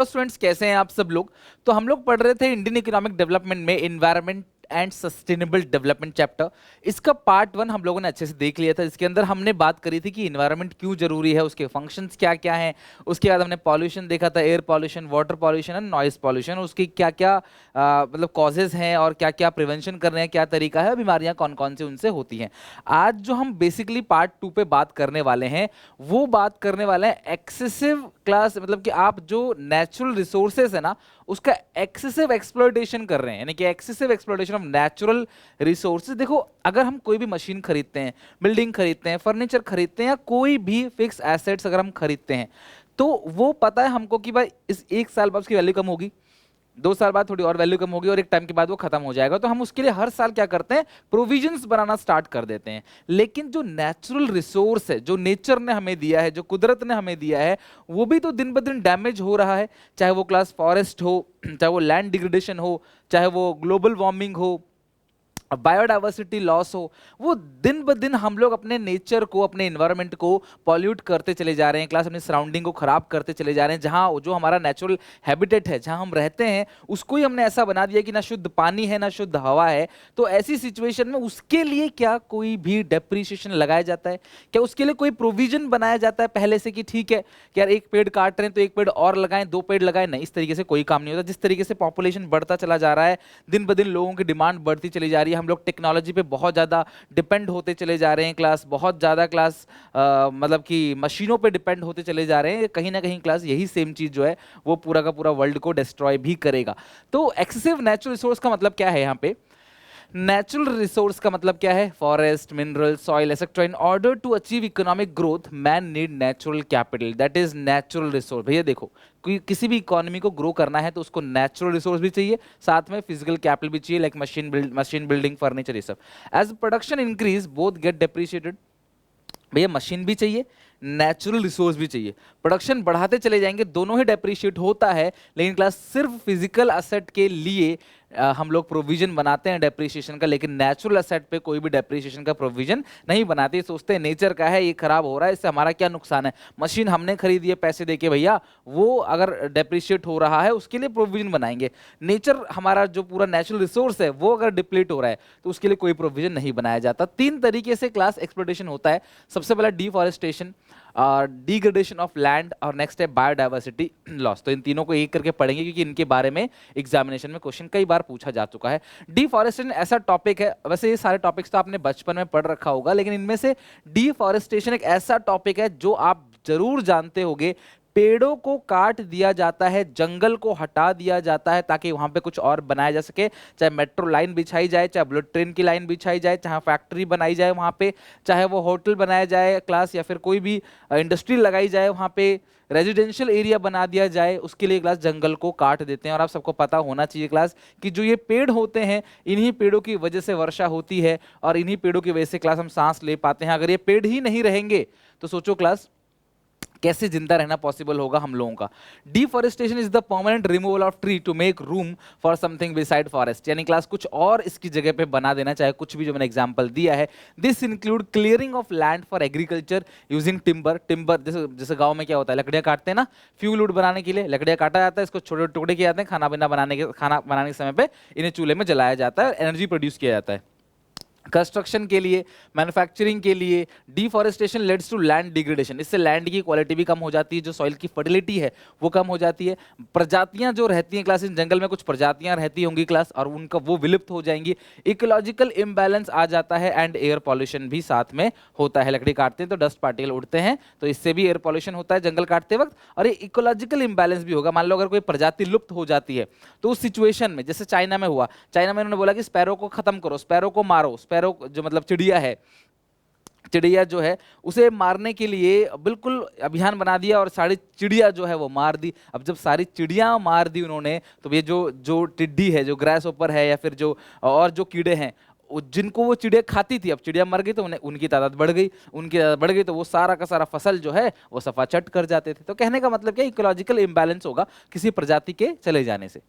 तो स्टूडेंट्स कैसे हैं आप सब लोग। तो हम लोग पढ़ रहे थे इंडियन इकोनॉमिक डेवलपमेंट में environment and sustainable development chapter. इसका पार्ट 1 हम लोगों ने अच्छे से देख लिया था। इसके अंदर हमने बात करी थी कि इन्वायरमेंट क्यों जरूरी है, उसके फंक्शंस क्या क्या हैं। उसके बाद हमने पॉल्यूशन देखा था, air pollution, water pollution and noise pollution. उसकी क्या क्या मतलब कॉजेज हैं और क्या क्या प्रिवेंशन कर रहे हैं, क्या तरीका है, बीमारियां कौन कौन से उनसे होती हैं। आज जो हम बेसिकली पार्ट 2 पे बात करने वाले हैं वो बात करने वाले हैं एक्सेसिव क्लास, मतलब कि आप जो नेचुरल रिसोर्सेज है ना उसका एक्सेसिव एक्सप्लॉयटेशन कर रहे हैं, यानी कि excessive exploitation of natural resources. देखो, अगर हम कोई भी मशीन खरीदते हैं, बिल्डिंग खरीदते हैं, फर्नीचर खरीदते हैं या कोई भी फिक्स एसेट्स अगर हम खरीदते हैं तो वो पता है हमको कि भाई इस 1 साल बाद उसकी वैल्यू कम होगी, 2 साल बाद थोड़ी और वैल्यू कम होगी और एक टाइम के बाद वो खत्म हो जाएगा। तो हम उसके लिए हर साल क्या करते हैं, प्रोविजंस बनाना स्टार्ट कर देते हैं। लेकिन जो नेचुरल रिसोर्स है, जो नेचर ने हमें दिया है, जो कुदरत ने हमें दिया है, वो भी तो दिन ब दिन डैमेज हो रहा है। चाहे वो क्लास फॉरेस्ट हो, चाहे वो लैंड डिग्रेडेशन हो, चाहे वो ग्लोबल वार्मिंग हो, बायोडाइवर्सिटी लॉस हो, वो दिन ब दिन हम लोग अपने नेचर को, अपने इन्वायरमेंट को पॉल्यूट करते चले जा रहे हैं क्लास, अपनी सराउंडिंग को खराब करते चले जा रहे हैं। जहाँ जो हमारा नेचुरल हैबिटेट है, जहाँ हम रहते हैं, उसको ही हमने ऐसा बना दिया कि ना शुद्ध पानी है ना शुद्ध हवा है। तो ऐसी सिचुएशन में उसके लिए क्या कोई भी डेप्रिसिएशन लगाया जाता है? क्या उसके लिए कोई प्रोविजन बनाया जाता है पहले से कि ठीक है कि यार एक पेड़ काट रहे हैं तो एक पेड़ और लगाएं, 2 पेड़ लगाएं? नहीं, इस तरीके से कोई काम नहीं होता। जिस तरीके से पॉपुलेशन बढ़ता चला जा रहा है, दिन ब दिन लोगों की डिमांड बढ़ती चली जा रही है, हम लोग टेक्नोलॉजी पे बहुत ज़्यादा डिपेंड होते चले जा रहे हैं क्लास, बहुत ज़्यादा क्लास मतलब कि मशीनों पे डिपेंड होते चले जा रहे हैं। कहीं ना कहीं क्लास यही सेम चीज़ जो है वो पूरा का पूरा वर्ल्ड को डिस्ट्रॉय भी करेगा। तो एक्सेसिव नेचुरल रिसोर्स का मतलब क्या है यहाँ पे? नेचुरल रिसोर्स का मतलब क्या है? Forest, mineral, soil etcetera. In order to achieve economic growth man need natural capital, that is natural resource. भैया देखो, किसी भी इकोनॉमी को ग्रो करना है तो उसको नेचुरल रिसोर्स भी चाहिए, साथ में फिजिकल कैपिटल भी चाहिए, लाइक मशीन बिल्डिंग, फर्नीचर, ये सब। As production increase both get depreciated. भैया मशीन भी चाहिए, नेचुरल रिसोर्स भी चाहिए। प्रोडक्शन बढ़ाते चले जाएंगे, दोनों ही डेप्रिशिएट होता है। लेकिन क्लास सिर्फ फिजिकल असेट के लिए हम लोग प्रोविजन बनाते हैं डेप्रिसिएशन का, लेकिन नेचुरल असेट पे कोई भी डेप्रिसिएशन का प्रोविजन नहीं बनाते। सोचते हैं नेचर का है, ये खराब हो रहा है, इससे हमारा क्या नुकसान है। मशीन हमने खरीदी है पैसे देके, भैया वो अगर डेप्रिशिएट हो रहा है उसके लिए प्रोविजन बनाएंगे। नेचर हमारा जो पूरा नेचुरल रिसोर्स है वो अगर डिप्लीट हो रहा है तो उसके लिए कोई प्रोविजन नहीं बनाया जाता। 3 तरीके से क्लास एक्सप्लोइटेशन होता है। सबसे पहला डिफॉरेस्टेशन, डिग्रेडेशन ऑफ लैंड, और नेक्स्ट है बायोडाइवर्सिटी लॉस। तो इन तीनों को एक करके पढ़ेंगे क्योंकि इनके बारे में एग्जामिनेशन में क्वेश्चन कई बार पूछा जा चुका है। डिफॉरेस्टेशन ऐसा टॉपिक है, वैसे ये सारे टॉपिक्स तो आपने बचपन में पढ़ रखा होगा, लेकिन इनमें से डिफॉरेस्टेशन एक ऐसा टॉपिक है जो आप जरूर जानते होंगे। पेड़ों को काट दिया जाता है, जंगल को हटा दिया जाता है ताकि वहां पे कुछ और बनाया जा सके। चाहे मेट्रो लाइन बिछाई जाए, चाहे बुलेट ट्रेन की लाइन बिछाई जाए, चाहे फैक्ट्री बनाई जाए वहां पे, चाहे वो होटल बनाया जाए क्लास, या फिर कोई भी इंडस्ट्री लगाई जाए वहां पे, रेजिडेंशियल एरिया बना दिया जाए, उसके लिए क्लास जंगल को काट देते हैं। और आप सबको पता होना चाहिए क्लास कि जो ये पेड़ होते हैं, इन्हीं पेड़ों की वजह से वर्षा होती है और इन्हीं पेड़ों की वजह से क्लास हम सांस ले पाते हैं। अगर ये पेड़ ही नहीं रहेंगे तो सोचो क्लास कैसे जिंदा रहना पॉसिबल होगा हम लोगों का। Deforestation is the permanent removal of tree to make room for something beside forest, यानी क्लास कुछ और इसकी जगह पे बना देना, चाहे कुछ भी, जो मैंने एग्जांपल दिया है। This include clearing of land for agriculture using timber. Timber जैसे जैसे गांव में क्या होता है, लकड़ियां काटते हैं ना, फ्यूल वुड बनाने के लिए लकड़ियां काटा जाता है, इसको छोटे टुकड़े किए जाते हैं, खाना बनाने के समय पे इन्हें चूल्हे में जलाया जाता है, एनर्जी प्रोड्यूस किया जाता है। कंस्ट्रक्शन के लिए, मैन्युफैक्चरिंग के लिए। Deforestation leads to land degradation, इससे लैंड की क्वालिटी भी कम हो जाती है, जो सॉइल की फर्टिलिटी है वो कम हो जाती है। प्रजातियां जो रहती हैं क्लास, इन जंगल में कुछ प्रजातियां रहती होंगी क्लास और उनका वो विलुप्त हो जाएंगी। इकोलॉजिकल इम्बैलेंस आ जाता है एंड एयर पॉल्यूशन भी साथ में होता है। लकड़ी काटते हैं तो डस्ट पार्टिकल उड़ते हैं, तो इससे भी एयर पॉल्यूशन होता है जंगल काटते वक्त। और ये इकोलॉजिकल इम्बैलेंस भी होगा। मान लो अगर कोई प्रजाति लुप्त हो जाती है तो उस सिचुएशन में, जैसे चाइना में हुआ, चाइना में उन्होंने बोला कि स्पैरो को खत्म करो, स्पैरो को मारो। स्पैरो जो मतलब चिड़िया है, चिड़िया जो है उसे मारने के लिए बिल्कुल अभियान बना दिया और सारी चिड़िया जो है वो मार दी। अब जब सारी चिड़िया मार दी उन्होंने, तो ये जो जो टिड्डी है, जो ग्रास ऊपर है, या फिर जो और जो कीड़े हैं जिनको वो चिड़िया खाती थी, अब चिड़िया मर गई तो उन्हें उनकी तादाद बढ़ गई, उनकी तादाद बढ़ गई तो वो सारा का सारा फसल जो है वो सफा चट कर जाते थे। तो कहने का मतलब क्या, इकोलॉजिकल इम्बैलेंस होगा किसी प्रजाति के चले जाने से।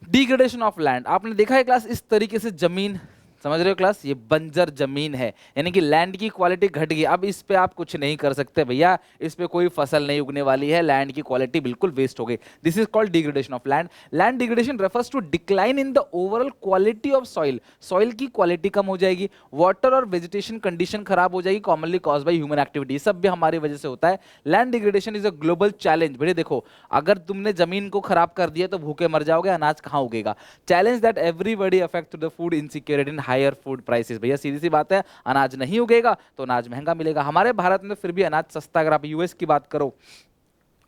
डिग्रेडेशन ऑफ लैंड, आपने देखा है क्लास, इस तरीके से जमीन समझ रहे हो क्लास, ये बंजर जमीन है, यानी कि लैंड की क्वालिटी घट गई। अब इस पे आप कुछ नहीं कर सकते भैया, इस पे कोई फसल नहीं उगने वाली है, लैंड की क्वालिटी बिल्कुल वेस्ट हो गई। This is called degradation of land. Land degradation refers to decline in the overall quality of soil. Soil की क्वालिटी कम हो जाएगी, वाटर और वेजिटेशन कंडीशन खराब हो जाएगी, commonly cause by human activity, सब भी हमारी वजह से होता है। Land degradation is a global challenge. भैया देखो, अगर तुमने जमीन को खराब कर दिया तो भूखे मर जाओगे, अनाज कहाँ उगेगा। Challenge that everybody affect the food insecurity in higher food prices. भैया सीधी सी बात है, अनाज नहीं उगेगा तो अनाज महंगा मिलेगा। हमारे भारत में फिर भी अनाज सस्ता, अगर आप यूएस की बात करो,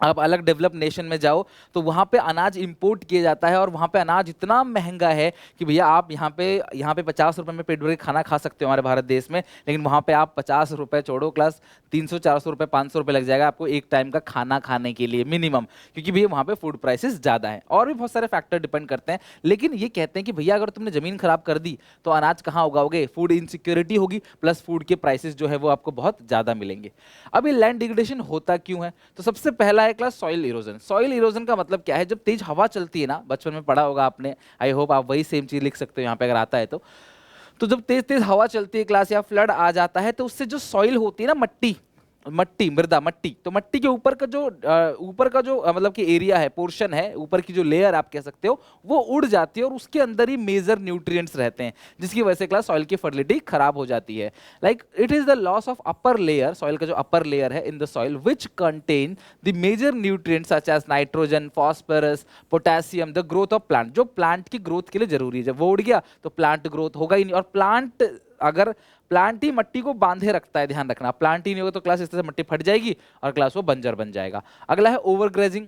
आप अलग डेवलप नेशन में जाओ तो वहाँ पे अनाज इंपोर्ट किया जाता है और वहाँ पे अनाज इतना महंगा है कि भैया आप यहाँ पे 50 रुपए में पेट भर के खाना खा सकते हो हमारे भारत देश में, लेकिन वहाँ पे आप 50 रुपए छोड़ो क्लास, 300 400 रुपए 500 रुपए लग जाएगा आपको एक टाइम का खाना खाने के लिए मिनिमम, क्योंकि भैया वहाँ पे फूड प्राइसेस ज़्यादा है। और भी बहुत सारे फैक्टर डिपेंड करते हैं, लेकिन ये कहते हैं कि भैया अगर तुमने ज़मीन खराब कर दी तो अनाज कहाँ उगाओगे, फूड इनसिक्योरिटी होगी, प्लस फूड के प्राइसेस जो है वो आपको बहुत ज़्यादा मिलेंगे। अब ये लैंड डिग्रेडेशन होता क्यों है, तो सबसे पहला है class soil erosion. Soil erosion का मतलब क्या है, जब तेज हवा चलती है ना, बचपन में पढ़ा होगा आपने, आई होप आप वही सेम चीज लिख सकते हो यहाँ पे अगर आता है तो जब तेज तेज हवा चलती है क्लास या फ्लड आ जाता है तो उससे जो सॉइल होती है ना, मट्टी मट्टी मृदा मट्टी, तो मट्टी के ऊपर का जो मतलब कि एरिया है, पोर्शन है, ऊपर की जो लेयर आप कह सकते हो, वो उड़ जाती है और उसके अंदर ही मेजर न्यूट्रिएंट्स रहते हैं, जिसकी वजह से क्लास सॉइल की फर्टिलिटी खराब हो जाती है। Like it is the loss of upper layer, soil का जो अपर लेयर है in the soil which contain the major nutrients such as nitrogen, phosphorus, potassium, the growth of plant, जो plant की ग्रोथ के लिए जरूरी है। जब वो उड़ गया तो प्लांट ग्रोथ होगा ही नहीं, और अगर प्लांट ही मट्टी को बांधे रखता है, ध्यान रखना, प्लांट ही नहीं होगा तो क्लास इस तरह से मट्टी फट जाएगी और क्लास वो बंजर बन जाएगा। अगला है ओवरग्रेजिंग।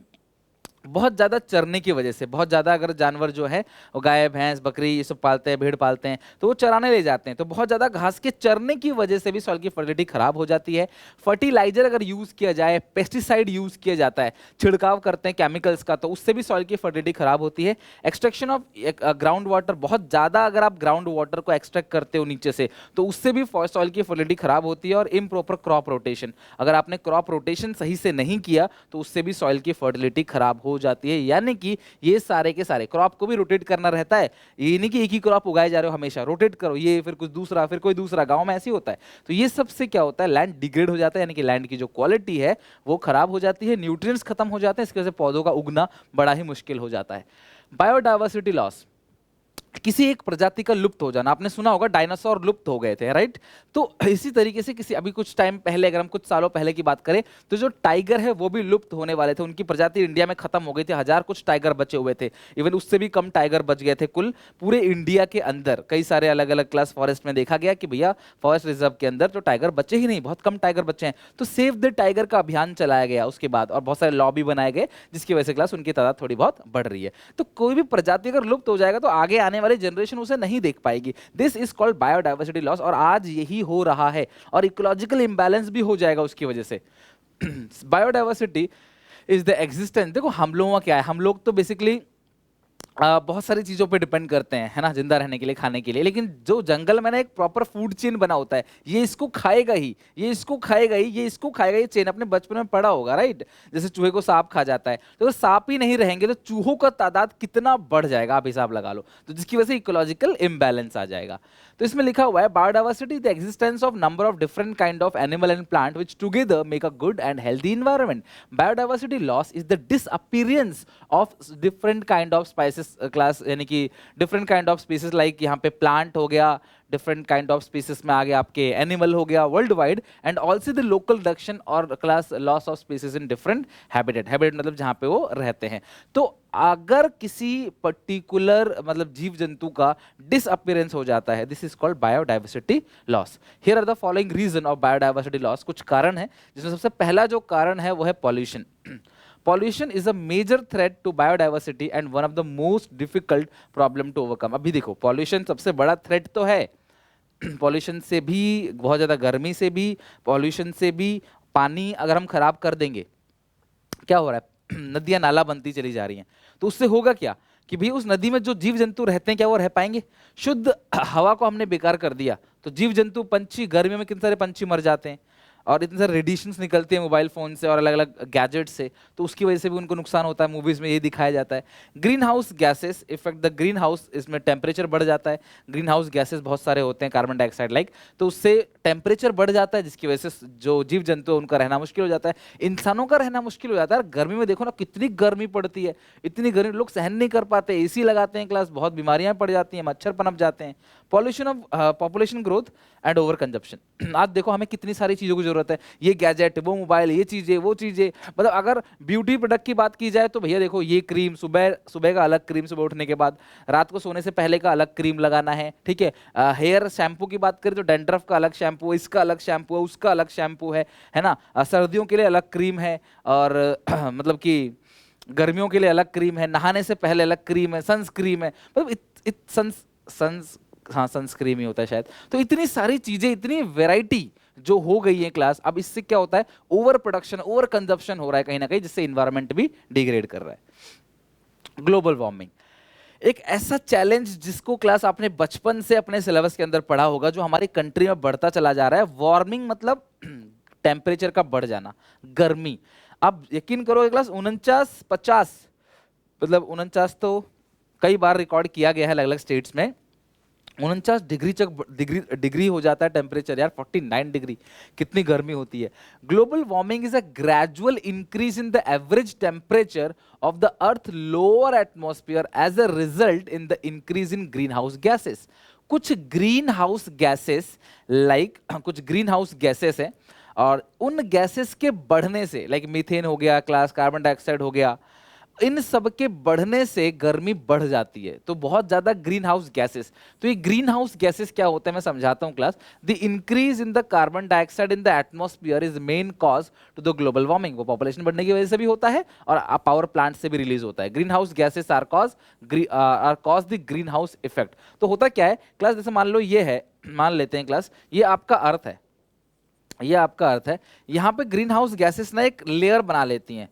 बहुत ज़्यादा चरने की वजह से, बहुत ज़्यादा अगर जानवर जो है वो गाय भैंस बकरी ये सब पालते हैं, भेड़ पालते हैं, तो वो चराने ले जाते हैं, तो बहुत ज़्यादा घास के चरने की वजह से भी सॉइल की फर्टिलिटी खराब हो जाती है। फर्टिलाइजर अगर यूज़ किया जाए, पेस्टिसाइड यूज़ किया जाता है, छिड़काव करते हैं केमिकल्स का, तो उससे भी सॉइल की फर्टिलिटी खराब होती है। एक्सट्रैक्शन ऑफ ग्राउंड वाटर, बहुत ज़्यादा अगर आप ग्राउंड वाटर को एक्सट्रैक्ट करते हो नीचे से, तो उससे भी सॉइल की फर्टिलिटी खराब होती है। और इम्प्रॉपर क्रॉप रोटेशन, अगर आपने क्रॉप रोटेशन सही से नहीं किया तो उससे भी सॉइल की फर्टिलिटी खराब हो जाती है। यानी कि ये सारे के सारे क्रॉप को भी रोटेट करना रहता है, ये नहीं कि एक ही क्रॉप उगाए जा रहे हो, हमेशा रोटेट करो, ये फिर कुछ दूसरा, फिर कोई दूसरा, गांव में ऐसे ही होता है। तो ये सबसे क्या होता है, लैंड डिग्रेड हो जाता है, यानी कि लैंड की जो क्वालिटी है वो खराब हो जाती है, न्यूट्रिएंट्स खत्म हो जाते हैं, इसकी वजह से पौधों का उगना बड़ा ही मुश्किल हो जाता है। बायोडाइवर्सिटी लॉस, किसी एक प्रजाति का लुप्त हो जाना, आपने सुना होगा डायनासोर लुप्त हो गए थे, राइट। तो इसी तरीके से किसी अभी कुछ टाइम पहले, अगर हम कुछ सालों पहले की बात करें, तो जो टाइगर है वो भी लुप्त होने वाले थे, उनकी प्रजाति इंडिया में खत्म हो गई थी, हजार कुछ टाइगर बचे हुए थे, इवन उससे भी कम टाइगर बच गए थे कुल पूरे इंडिया के अंदर। कई सारे अलग अलग क्लास फॉरेस्ट में देखा गया कि भैया फॉरेस्ट रिजर्व के अंदर तो टाइगर बचे ही नहीं, बहुत कम टाइगर बचे हैं। तो सेव द टाइगर का अभियान चलाया गया उसके बाद, और बहुत सारे लॉबी बनाए गए, जिसकी वजह से क्लास उनकी तादाद थोड़ी बहुत बढ़ रही है। तो कोई भी प्रजाति अगर लुप्त हो जाएगा तो आगे आने वाली जनरेशन उसे नहीं देख पाएगी। This is called biodiversity loss, और आज यही हो रहा है, और इकोलॉजिकल इंबैलेंस भी हो जाएगा उसकी वजह से। बायोडाइवर्सिटी इज द एग्जिस्टेंस, देखो हम लोगों का क्या है, हम लोग तो बेसिकली बहुत सारी चीज़ों पे डिपेंड करते हैं, है ना, जिंदा रहने के लिए, खाने के लिए, लेकिन जो जंगल में ना एक प्रॉपर फूड चेन बना होता है, ये इसको खाएगा ही, ये इसको खाएगा ही, ये इसको खाएगा, ये चेन अपने बचपन में पढ़ा होगा, राइट। जैसे चूहे को सांप खा जाता है, तो अगर सांप ही नहीं रहेंगे तो चूहों का तादाद कितना बढ़ जाएगा, आप हिसाब लगा लो, तो जिसकी वजह से इकोलॉजिकल इम्बैलेंस आ जाएगा। तो इसमें लिखा हुआ है biodiversity the existence of number of different kind of animal and plant which together make a good and healthy environment. Biodiversity loss is the disappearance of different kind of spices class, यानी कि different kind of species, like यहाँ पे plant हो गया, different kind of species में आगे आपके animal हो गया world wide, and also the local reduction और class loss of species in different habitat, habitat मतलब जहाँ पे वो रहते हैं। तो अगर किसी पर्टिकुलर मतलब जीव जंतु का डिसअपीयरेंस हो जाता है, this is called biodiversity loss. Here are the following reason of biodiversity loss, कुछ कारण है, जिसमें सबसे पहला जो कारण है वो है pollution. Pollution is a major threat to biodiversity and one of the most difficult problem to overcome। अभी देखो pollution सबसे बड़ा थ्रेट तो है, पॉल्यूशन से भी, बहुत ज़्यादा गर्मी से भी, पॉल्यूशन से भी, पानी अगर हम खराब कर देंगे, क्या हो रहा है, नदियाँ नाला बनती चली जा रही हैं, तो उससे होगा क्या कि भाई उस नदी में जो जीव जंतु रहते हैं क्या वो रह पाएंगे। शुद्ध हवा को हमने बेकार कर दिया तो जीव जंतु, पंछी, गर्मियों में कितने सारे पंछी मर जाते हैं, और इतने सारे रेडिएशंस निकलते हैं मोबाइल फोन से और अलग अलग गैजेट से, तो उसकी वजह से भी उनको नुकसान होता है। मूवीज में ये दिखाया जाता है। Greenhouse gases effect the green house, इसमें टेम्परेचर बढ़ जाता है। ग्रीन हाउस गैसेस बहुत सारे होते हैं, कार्बन डाइऑक्साइड लाइक, तो उससे टेम्परेचर बढ़ जाता है, जिसकी वजह से जो जीव जंतु है उनका रहना मुश्किल हो जाता है, इंसानों का रहना मुश्किल हो जाता है। गर्मी में देखो ना कितनी गर्मी पड़ती है, इतनी गर्मी लोग सहन नहीं कर पाते, एसी लगाते हैं क्लास, बहुत बीमारियां पड़ जाती हैं, मच्छर पनप जाते हैं। Pollution of population growth and over consumption. आज देखो हमें कितनी सारी चीजों की जरूरत है, ये गैजेट, वो मोबाइल, ये चीजें, वो चीजें, मतलब अगर ब्यूटी प्रोडक्ट की बात की जाए तो भैया देखो ये क्रीम, सुबह सुबह का अलग क्रीम सुबह उठने के बाद, रात को सोने से पहले का अलग क्रीम लगाना है, ठीक है। हेयर शैम्पू की बात करें तो डैंड्रफ का अलग शैम्पू, इसका अलग शैम्पू है, उसका अलग शैम्पू है ना। सर्दियों के लिए अलग क्रीम है, और मतलब कि गर्मियों के लिए अलग क्रीम है, नहाने से पहले अलग क्रीम है, सनस्क्रीम है, मतलब हाँ सनस्क्रीन ही होता है शायद। तो इतनी सारी चीजें, इतनी वैरायटी जो हो गई है क्लास, अब इससे क्या होता है, ओवर प्रोडक्शन, ओवर कंजप्शन हो रहा है कहीं ना कहीं, जिससे इन्वायरमेंट भी डिग्रेड कर रहा है। ग्लोबल वार्मिंग एक ऐसा चैलेंज जिसको क्लास आपने बचपन से अपने सिलेबस के अंदर पढ़ा होगा, जो हमारी कंट्री में बढ़ता चला जा रहा है। वार्मिंग मतलब टेम्परेचर का बढ़ जाना, गर्मी। अब यकीन करो क्लास 49-50, मतलब 49 तो कई बार रिकॉर्ड किया गया है अलग अलग स्टेट्स में, 49 डिग्री हो जाता है टेम्परेचर यार, 49 डिग्री, कितनी गर्मी होती है। Global warming is a gradual increase in the average temperature of the earth lower atmosphere as a result in the increase in greenhouse gases. कुछ ग्रीन हाउस गैसेस कुछ ग्रीन हाउस गैसेस हैं, और उन gases के बढ़ने से, like methane हो गया क्लास, कार्बन डाइऑक्साइड हो गया, इन सब के बढ़ने से गर्मी बढ़ जाती है। तो बहुत ज्यादा ग्रीन हाउस गैसेस, तो ये ग्रीन हाउस गैसेस क्या होते हैं मैं समझाता हूं class. The increase in the carbon dioxide in the atmosphere is main cause to the global warming. वो पॉपुलेशन बढ़ने की वजह से भी होता है और पावर प्लांट से भी रिलीज होता है। Greenhouse gases are cause the greenhouse effect. तो होता क्या है क्लास, जैसे मान लो ये है, मान लेते हैं क्लास ये आपका अर्थ है, ये आपका अर्थ है, यहाँ पे ग्रीन हाउस गैसेस ना एक लेयर बना लेती हैं।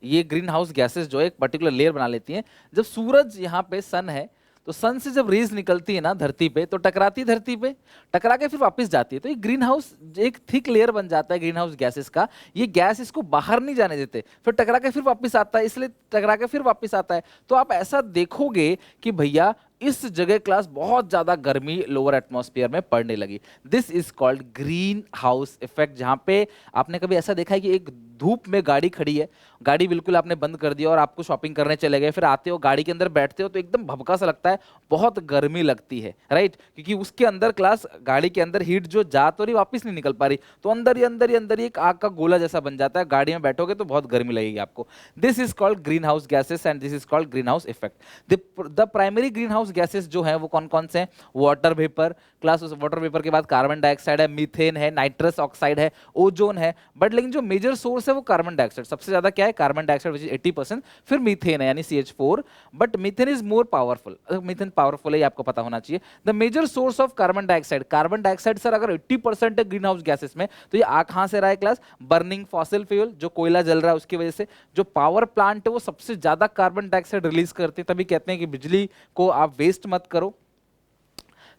ये ग्रीन हाउस गैसेस जो एक पर्टिकुलर लेयर बना लेती हैं। जब सूरज यहाँ पे सन है, तो सन से जब रेज निकलती है ना धरती पे, तो टकराती है धरती पे, टकरा के फिर वापस जाती है, तो ये ग्रीन हाउस एक थिक लेयर बन जाता है ग्रीन हाउस गैसेस का। ये गैस इसको बाहर नहीं जाने देते, फिर टकरा के फिर वापस आता है, इसलिए टकरा के फिर वापस आता है। तो आप ऐसा देखोगे कि भैया इस जगह क्लास बहुत ज्यादा गर्मी लोअर एटमॉस्फेयर में पड़ने लगी। This is called green house effect. जहां पे आपने कभी ऐसा देखा है कि एक धूप में गाड़ी खड़ी है, गाड़ी बिल्कुल आपने बंद कर दिया और आपको शॉपिंग करने चले गए, फिर आते हो गाड़ी के अंदर बैठते हो तो एकदम भभका सा लगता है, बहुत गर्मी लगती है, राइट, क्योंकि उसके अंदर क्लास गाड़ी के अंदर हीट जो जा तो रही वापस नहीं निकल पा रही, तो अंदर ही एक आग का गोला जैसा बन जाता है। गाड़ी में बैठोगे तो बहुत गर्मी लगेगी आपको। This is called green house gases and this is called green house effect. The primary green house gases जो है वो कौन कौन से हैं? Water vapour class, water vapour के बाद कार्बन डाइऑक्साइड है, मीथेन है, नाइट्रस ऑक्साइड है, ओजोन है, बट लेकिन जो मेजर सोर्स है वो कार्बन डाइऑक्साइड, सबसे ज्यादा क्या है कार्बन डाइऑक्साइड विच इज 80%, फिर मीथेन है यानी CH4, but methane is more powerful. Methane powerful है ये आपको पता होना चाहिए। The major source of carbon dioxide sir अगर 80% है ग्रीन हाउस गैसेस में, तो ये आ कहां से रहा है क्लास? बर्निंग फॉसिल फ्यूल, जो कोयला जल रहा है उसकी वजह से। जो पावर प्लांट है वो सबसे ज्यादा कार्बन डाइऑक्साइड रिलीज करते हैं, तभी कहते हैं कि बिजली को आप वेस्ट मत करो।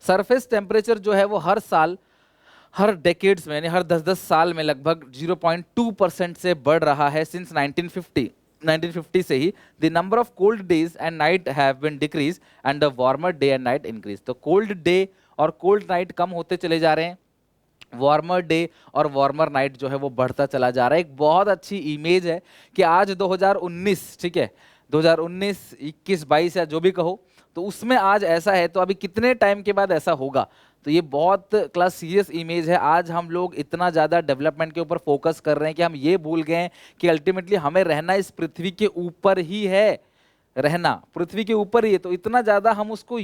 सरफेस टेम्परेचर जो है वो हर साल, हर डेकेड्स में यानी हर 10-10 साल में लगभग 0.2% से बढ़ रहा है सिंस 1950 से ही। The number of cold days and night have been decrease and the warmer day and night increase. तो कोल्ड डे और कोल्ड नाइट कम होते चले जा रहे हैं, वार्मर डे और वार्मर नाइट जो है वो बढ़ता चला जा रहा है। एक बहुत अच्छी इमेज है कि आज 2019, ठीक है 2019, 21, 22 या जो भी कहो, तो उसमें आज ऐसा है तो अभी कितने टाइम के बाद ऐसा होगा? तो ये बहुत क्लास सीरियस इमेज है। आज हम लोग इतना ज़्यादा डेवलपमेंट के ऊपर फोकस कर रहे हैं कि हम ये भूल गए हैं कि अल्टीमेटली हमें रहना इस पृथ्वी के ऊपर ही है, रहना पृथ्वी के ऊपर ही है। तो इतना ज़्यादा हम उसको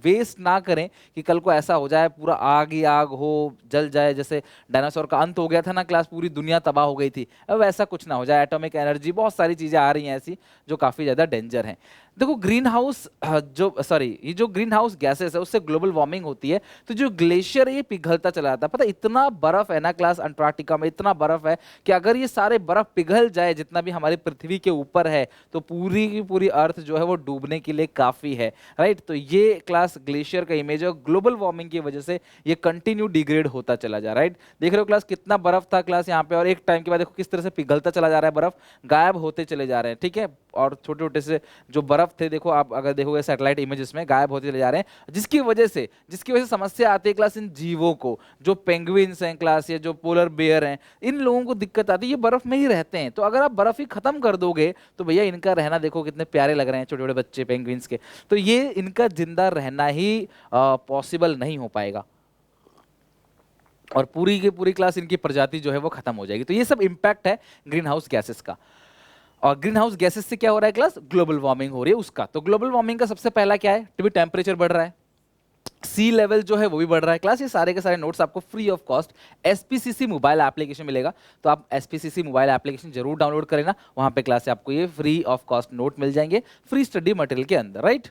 वेस्ट ना करें कि कल को ऐसा हो जाए पूरा आग ही आग हो, जल जाए, जैसे डायनासोर का अंत हो गया था ना क्लास, पूरी दुनिया तबाह हो गई थी, अब ऐसा कुछ ना हो जाए। एटॉमिक एनर्जी, बहुत सारी चीज़ें आ रही हैं ऐसी जो काफ़ी ज़्यादा डेंजर हैं। देखो ग्रीन हाउस ये जो ग्रीन हाउस गैसेस है उससे ग्लोबल वार्मिंग होती है, तो जो ग्लेशियर है ये पिघलता चला जाता है। पता है इतना बर्फ है ना क्लास, अंटार्कटिका में इतना बर्फ है कि अगर ये सारे बर्फ पिघल जाए जितना भी हमारी पृथ्वी के ऊपर है, तो पूरी की पूरी अर्थ अर्थ जो है वो डूबने के लिए काफी है, राइट। तो ये क्लास ग्लेशियर का इमेज है, ग्लोबल वार्मिंग की वजह से ये कंटिन्यू डिग्रेड होता चला जा रहा है, राइट। देख रहे हो क्लास कितना बर्फ था क्लास यहाँ पे, और एक टाइम के बाद देखो किस तरह से पिघलता चला जा रहा है, बर्फ गायब होते चले जा रहे हैं, ठीक है। और छोटे छोटे से जो बर्फ थे देखो, आप अगर देखोगे सैटेलाइट इमेजेस में, गायब होते चले जा रहे हैं, जिसकी वजह से समस्या आती है क्लास इन जीवों को, जो पेंगुइन्स हैं क्लास, या जो पोलर बेयर हैं, इन लोगों को दिक्कत आती है। ये बर्फ में ही रहते हैं, तो अगर आप बर्फ ही खत्म कर दोगे तो भैया इनका रहना देखो कितने प्यारे लग रहे हैं, छोटे छोटे बच्चे पेंगुइन्स के, तो ये इनका जिंदा रहना ही पॉसिबल नहीं हो पाएगा, और पूरी की पूरी क्लास इनकी प्रजाति जो है वो खत्म हो जाएगी। तो ये सब इंपैक्ट है ग्रीन हाउस गैसेस का। और ग्रीन हाउस गैसेस से क्या हो रहा है क्लास, ग्लोबल वार्मिंग हो रही है उसका। तो ग्लोबल वार्मिंग का सबसे पहला क्या है, टेम्परेचर बढ़ रहा है, सी लेवल जो है वो भी बढ़ रहा है क्लास। ये सारे के सारे नोट्स आपको free of cost SPCC mobile application मिलेगा, तो आप एसपीसीसी मोबाइल एप्लीकेशन जरूर डाउनलोड करें ना, वहां पे क्लास से आपको ये फ्री ऑफ कॉस्ट नोट मिल जाएंगे फ्री स्टडी मटेरियल के अंदर, राइट।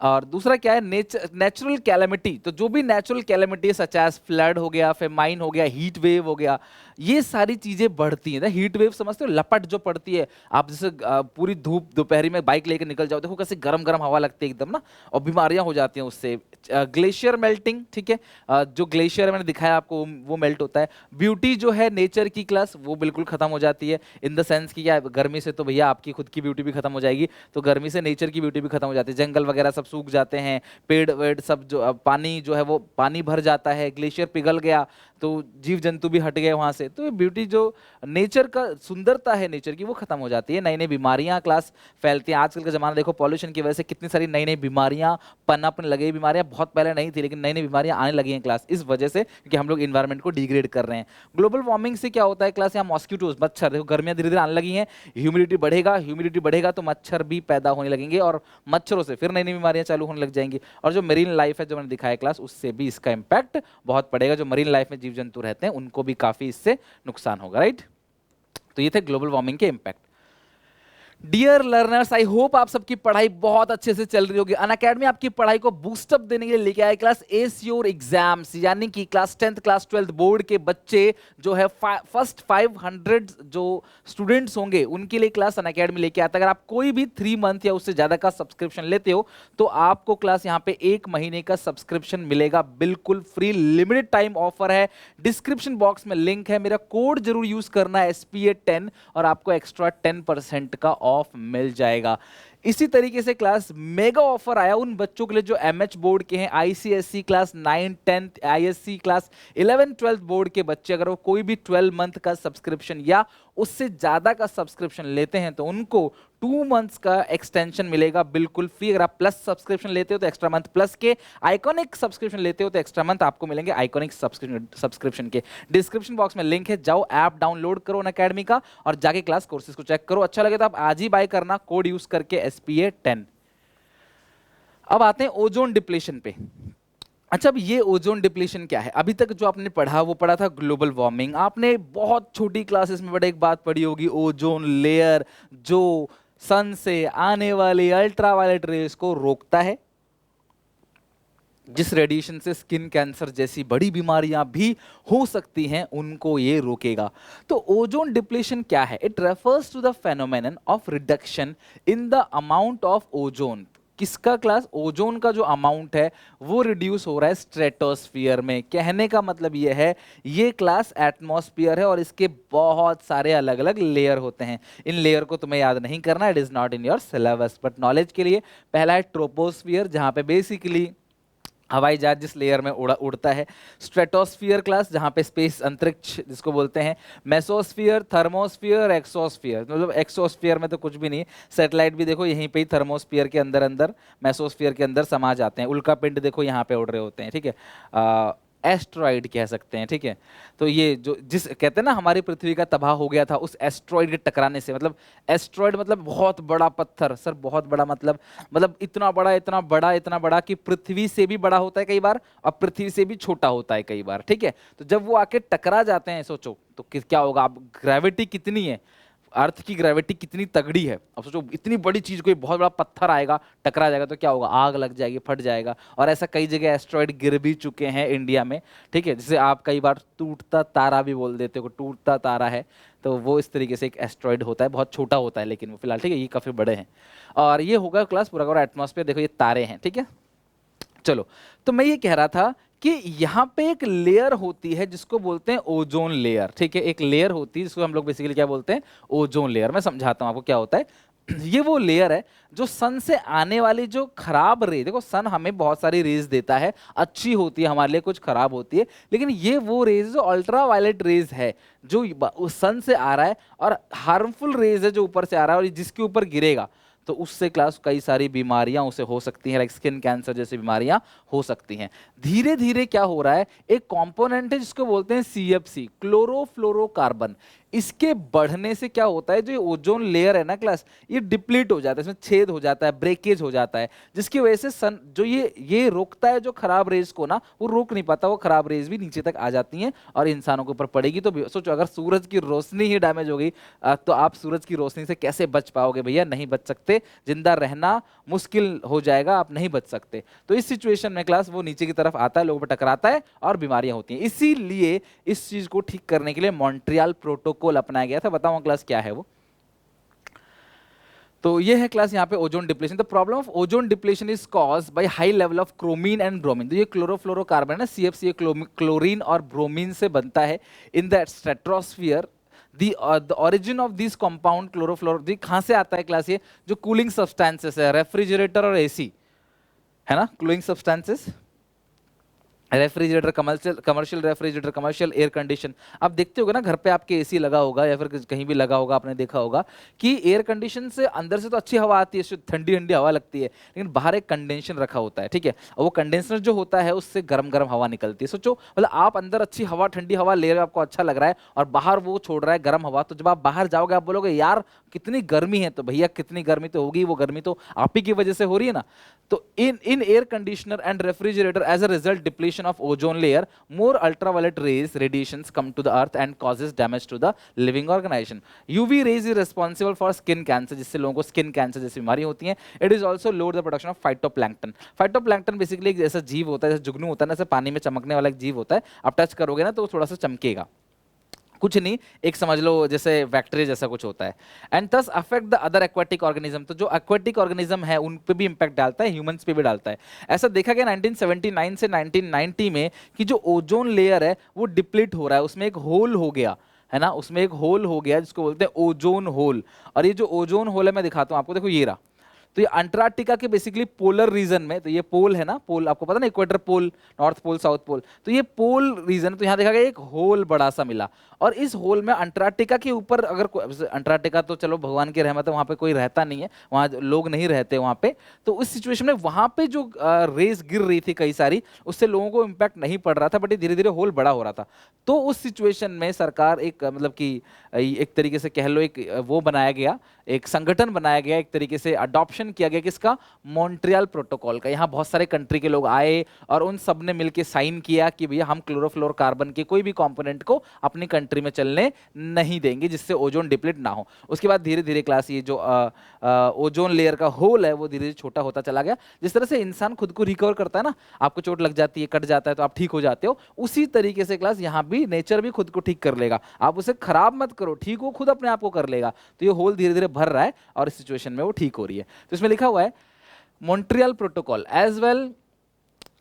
और दूसरा क्या है, नेचुरल कैलेमिटी। तो जो भी natural calamity such as flood हो गया, फेमाइन हो गया, हीट वेव हो गया, ये सारी चीजें बढ़ती हैं। हीट वेव समझते हो, लपट जो पड़ती है, आप जैसे पूरी धूप दोपहरी में बाइक लेकर निकल जाओ, देखो कैसे गरम गरम हवा लगती है एकदम ना, और बीमारियां हो जाती हैं उससे। ग्लेशियर मेल्टिंग, ठीक है, जो ग्लेशियर मैंने दिखाया आपको वो मेल्ट होता है। ब्यूटी जो है नेचर की क्लास, वो बिल्कुल खत्म हो जाती है, इन द सेंस कि क्या, गर्मी से तो भैया आपकी खुद की ब्यूटी भी खत्म हो जाएगी, तो गर्मी से नेचर की ब्यूटी भी खत्म हो जाती है, जंगल वगैरह सब सूख जाते हैं, पेड़ वेड़ सब जो पानी जो है वो पानी भर जाता है, ग्लेशियर पिघल गया तो जीव जंतु भी हट गए वहां से, तो ये ब्यूटी जो नेचर का सुंदरता है नेचर की वो खत्म हो जाती है। नई नई बीमारियां क्लास फैलती हैं। आजकल का जमाना देखो, पॉल्यूशन की वजह से कितनी सारी नई नई बीमारियां पनपने लगी। बीमारियां बहुत पहले नहीं थी, लेकिन नई नई बीमारियां आने लगी हैं क्लास, इस वजह से क्योंकि हम लोग इन्वायरमेंट को डिग्रेड कर रहे हैं। ग्लोबल वार्मिंग से क्या होता है क्लास, यहाँ मॉस्किटोज, मच्छर, देखो गर्मियां धीरे धीरे आने लगी हैं, ह्यूमिडिटी बढ़ेगा तो मच्छर भी पैदा होने लगेंगे, और मच्छरों से फिर नई नई बीमारियां चालू होने लग जाएंगी। और जो मरीन लाइफ है जो मैंने दिखाया क्लास, उससे भी इसका इंपैक्ट बहुत पड़ेगा। जो मरीन लाइफ में जीव जंतु रहते हैं उनको भी काफी इससे नुकसान होगा, राइट। तो ये थे ग्लोबल वार्मिंग के impact. Dear learners, I hope आप सबकी पढ़ाई बहुत अच्छे से चल रही होगी। अनअकैडमी आपकी पढ़ाई को बूस्टअप देने के लिए लेके आए क्लास एस योर एग्जाम्स, यानी कि class 10th class 12th board के बच्चे जो है फर्स्ट 500 जो स्टूडेंट्स होंगे उनके लिए क्लास अनअकैडमी लेके आता है। अगर आप कोई भी 3 मंथ या उससे ज्यादा का सब्सक्रिप्शन लेते हो तो आपको क्लास यहाँ पे 1 महीने का सब्सक्रिप्शन मिलेगा बिल्कुल फ्री, लिमिटेड टाइम ऑफर है। डिस्क्रिप्शन बॉक्स में लिंक है, मेरा कोड जरूर यूज करना है SPA10 और आपको एक्स्ट्रा 10% का ऑफ मिल जाएगा। इसी तरीके से क्लास मेगा ऑफर आया उन बच्चों के लिए जो MH बोर्ड के हैं, ICSE class 9 10 ISC class 11 12 board के बच्चे, अगर वो कोई भी 12 मंथ का सब्सक्रिप्शन या उससे ज्यादा का सब्सक्रिप्शन लेते हैं तो उनको 2 मंथ्स का एक्सटेंशन मिलेगा बिल्कुल फ्री। अगर आप प्लस सब्सक्रिप्शन लेते हो तो एक्स्ट्रा मंथ प्लस के, आइकॉनिक सब्सक्रिप्शन लेते हो तो एक्स्ट्रा मंथ आपको मिलेंगे आइकॉनिक सब्सक्रिप्शन के। डिस्क्रिप्शन बॉक्स में लिंक है, जाओ ऐप डाउनलोड करो अनअकैडमी का और जाके क्लास कोर्सेज को चेक करो। अच्छा लगे तो आप आज ही बाय करना, कोड यूज करके SPA10। अब आते हैं ओजोन डिप्लेशन पे। अच्छा, अब ये ओजोन डिप्लीशन क्या है? अभी तक जो आपने पढ़ा वो पढ़ा था ग्लोबल वार्मिंग। आपने बहुत छोटी क्लासेस में बड़े एक बात पढ़ी होगी, ओजोन लेयर जो सन से आने वाली अल्ट्रावायलेट रेस को रोकता है, जिस रेडिएशन से स्किन कैंसर जैसी बड़ी बीमारियां भी हो सकती हैं उनको ये रोकेगा। तो ओजोन डिप्लीशन क्या है? It refers to the phenomenon of reduction in the amount of ozone. किसका क्लास? ओजोन का जो अमाउंट है वो रिड्यूस हो रहा है स्ट्रेटोस्फियर में। कहने का मतलब ये है, ये क्लास एटमॉस्फियर है और इसके बहुत सारे अलग अलग लेयर होते हैं। इन लेयर को तुम्हें याद नहीं करना, it is not in your syllabus, but knowledge के लिए पहला है ट्रोपोस्फियर, जहां पे बेसिकली हवाई जहाज जिस लेयर में उड़ता है। स्ट्रेटोस्फियर क्लास, जहाँ पे स्पेस अंतरिक्ष जिसको बोलते हैं। Mesosphere, thermosphere, exosphere. मतलब एक्सोस्फियर में तो कुछ भी नहीं, सैटेलाइट भी देखो यहीं पे ही थर्मोस्फियर के अंदर अंदर मेसोस्फियर के अंदर समा जाते हैं। उल्का पिंड देखो यहाँ पे उड़ रहे होते हैं, ठीक है। एस्ट्रॉइड कह सकते हैं, ठीक है। तो ये जो जिस कहते हैं ना हमारी पृथ्वी का तबाह हो गया था उस एस्ट्रॉइड के टकराने से। मतलब एस्ट्रॉइड मतलब बहुत बड़ा पत्थर, सर बहुत बड़ा मतलब इतना बड़ा इतना बड़ा इतना बड़ा कि पृथ्वी से भी बड़ा होता है कई बार और पृथ्वी से भी छोटा होता है कई बार, ठीक है। तो जब वो आके टकरा जाते हैं, सोचो तो क्या होगा। अब ग्रेविटी कितनी है, अर्थ की ग्रेविटी कितनी तगड़ी है। अब सोचो इतनी बड़ी चीज, कोई बहुत बड़ा पत्थर आएगा टकरा जाएगा तो क्या होगा, आग लग जाएगी, फट जाएगा। और ऐसा कई जगह एस्ट्रॉयड गिर भी चुके हैं इंडिया में, ठीक है, जिसे आप कई बार टूटता तारा भी बोल देते हो, टूटता तारा है तो वो इस तरीके से एक एस्ट्रॉयड होता है, बहुत छोटा होता है लेकिन वो फिलहाल, ठीक है, ये काफी बड़े हैं। और ये होगा क्लास पूरा एटमॉस्फेयर, देखो ये तारे हैं, ठीक है। चलो, तो मैं ये कह रहा था कि यहाँ पे एक लेयर होती है जिसको बोलते हैं ओजोन लेयर, ठीक है, एक लेयर होती है जिसको हम लोग बेसिकली क्या बोलते हैं, ओजोन लेयर। मैं समझाता हूँ आपको क्या होता है। ये वो लेयर है जो सन से आने वाली जो खराब रे, देखो सन हमें बहुत सारी रेज देता है, अच्छी होती है हमारे लिए, कुछ खराब होती है, लेकिन ये वो रेज जो अल्ट्रा वायलेट रेज है जो उस सन से आ रहा है, और हार्मफुल रेज है जो ऊपर से आ रहा है, और जिसके ऊपर गिरेगा तो उससे क्लास कई सारी बीमारियां उसे हो सकती हैं, लाइक स्किन कैंसर जैसी बीमारियां हो सकती हैं। धीरे धीरे क्या हो रहा है, एक कंपोनेंट है जिसको बोलते हैं CFC, क्लोरोफ्लोरोकार्बन। इसके बढ़ने से क्या होता है, जो ओजोन लेयर है ना क्लास, ये डिप्लीट हो जाता है, इसमें छेद हो जाता है, ब्रेकेज हो जाता है, जिसकी वजह से सन जो ये रोकता है जो खराब रेज को ना, वो रोक नहीं पाता, वो खराब रेज भी नीचे तक आ जाती हैं और इंसानों के ऊपर पड़ेगी। तो सोचो अगर सूरज की रोशनी ही डैमेज हो गई तो आप सूरज की रोशनी से कैसे बच पाओगे भैया, नहीं बच सकते, जिंदा रहना मुश्किल हो जाएगा, आप नहीं बच सकते। तो इस सिचुएशन में क्लास वो नीचे की तरफ आता है, लोगों पर टकराता है और बीमारियां होती हैं। इसीलिए इस चीज को ठीक करने के लिए मॉन्ट्रियल प्रोटोकॉल अपनाया गया था। बताऊं क्लास क्या है वो। तो ये है क्लास यहाँ पे ozone depletion. The problem of ozone depletion is caused by high level of chlorine and bromine. तो ये क्लोरोफ्लोरोकार्बन है ना, CFC, ये क्लोरीन और ब्रोमीन से बनता है in the stratosphere. The origin of these compound chlorofluoro कहाँ से आता है क्लास, ये जो कूलिंग सब्सटेंसेस है, रेफ्रिजरेटर और AC है ना, cooling substances, refrigerator, commercial refrigerator, commercial air condition. आप देखते होगे ना घर पे आपके AC लगा होगा या फिर कहीं भी लगा होगा, आपने देखा होगा कि एयर कंडीशन से अंदर से तो अच्छी हवा आती है, ठंडी ठंडी हवा लगती है, लेकिन बाहर एक कंडेंसर रखा होता है, ठीक है, और वो कंडेंसर जो होता है उससे गर्म गर्म हवा निकलती है। सोचो मतलब आप अंदर अच्छी हवा, ठंडी हवा ले रहे हो, आपको अच्छा लग रहा है, और बाहर वो छोड़ रहा है गर्म हवा, तो जब आप बाहर जाओगे आप बोलोगे यार कितनी गर्मी है, तो भैया कितनी गर्मी तो होगी, वो गर्मी तो आप ही की वजह से हो रही है ना। तो in air conditioner and refrigerator as a result depletion of ozone layer, more ultraviolet rays radiations come to the earth and causes damage to the living organism. UV rays is responsible for skin cancer, जिससे लोगों को skin cancer जैसी बीमारी होती है। It is also lower the production of phytoplankton. Phytoplankton basically एक ऐसा जीव होता है, जैसे जुगनू होता है ना, जैसे पानी में चमकने वाला एक जीव होता है, आप टच करोगे ना तो थोड़ा सा चमकेगा, कुछ नहीं, एक समझ लो जैसे बैक्टीरिया जैसा कुछ होता है। And thus affect the other aquatic organism. तो जो एक्वाटिक ऑर्गेनिज्म है उन पे भी इंपैक्ट डालता है, ह्यूमंस पे भी डालता है। ऐसा देखा गया 1979 से 1990 में कि जो ओजोन लेयर है वो डिप्लीट हो रहा है, उसमें एक होल हो गया है ना, उसमें एक होल हो गया जिसको बोलते हैं ओजोन होल। और ये जो ओजोन होल है मैं दिखाता हूँ आपको, देखो ये रहा। तो ये अंटार्कटिका के बेसिकली पोलर रीजन में, तो ये पोल है ना, पोल आपको पता ना, इक्वेटर पोल, नॉर्थ पोल, साउथ पोल, तो ये पोल रीजन, तो यहाँ देखा गया एक होल बड़ा सा मिला, और इस होल में अंटार्कटिका के ऊपर अगर अंटार्कटिका तो चलो भगवान की रहमत है, वहाँ पे कोई रहता नहीं है, वहाँ लोग नहीं रहते वहाँ पे, तो उस सिचुएशन में वहाँ पे जो रेस गिर रही थी कई सारी, उससे लोगों को इम्पैक्ट नहीं पड़ रहा था, बट ये धीरे धीरे होल बड़ा हो रहा था। तो उस सिचुएशन में सरकार एक मतलब कि एक तरीके से कह लो एक वो बनाया गया, एक संगठन बनाया गया, एक तरीके से अडॉप्शन किया गया किसका, मॉन्ट्रियल प्रोटोकॉल का। यहाँ बहुत सारे कंट्री के लोग आए और उन सब ने मिलकर साइन किया कि भैया हम क्लोरोफ्लोरोकार्बन के कोई भी कंपोनेंट को अपनी कंट्री में चलने नहीं देंगे जिससे ओजोन डिप्लीट ना हो। उसके बाद धीरे धीरे क्लास ये जो ओजोन लेयर का होल है वो धीरे धीरे छोटा होता चला गया। जिस तरह से इंसान खुद को रिकवर करता है ना, आपको चोट लग जाती है, कट जाता है तो आप ठीक हो जाते हो, उसी तरीके से क्लास यहाँ भी नेचर भी खुद को ठीक कर लेगा। आप उसे खराब मत करो, ठीक हो खुद अपने आप को कर लेगा। तो ये होल धीरे धीरे भर रहा है और इस सिचुएशन में वो ठीक हो रही है। तो इसमें लिखा हुआ है Montreal protocol as well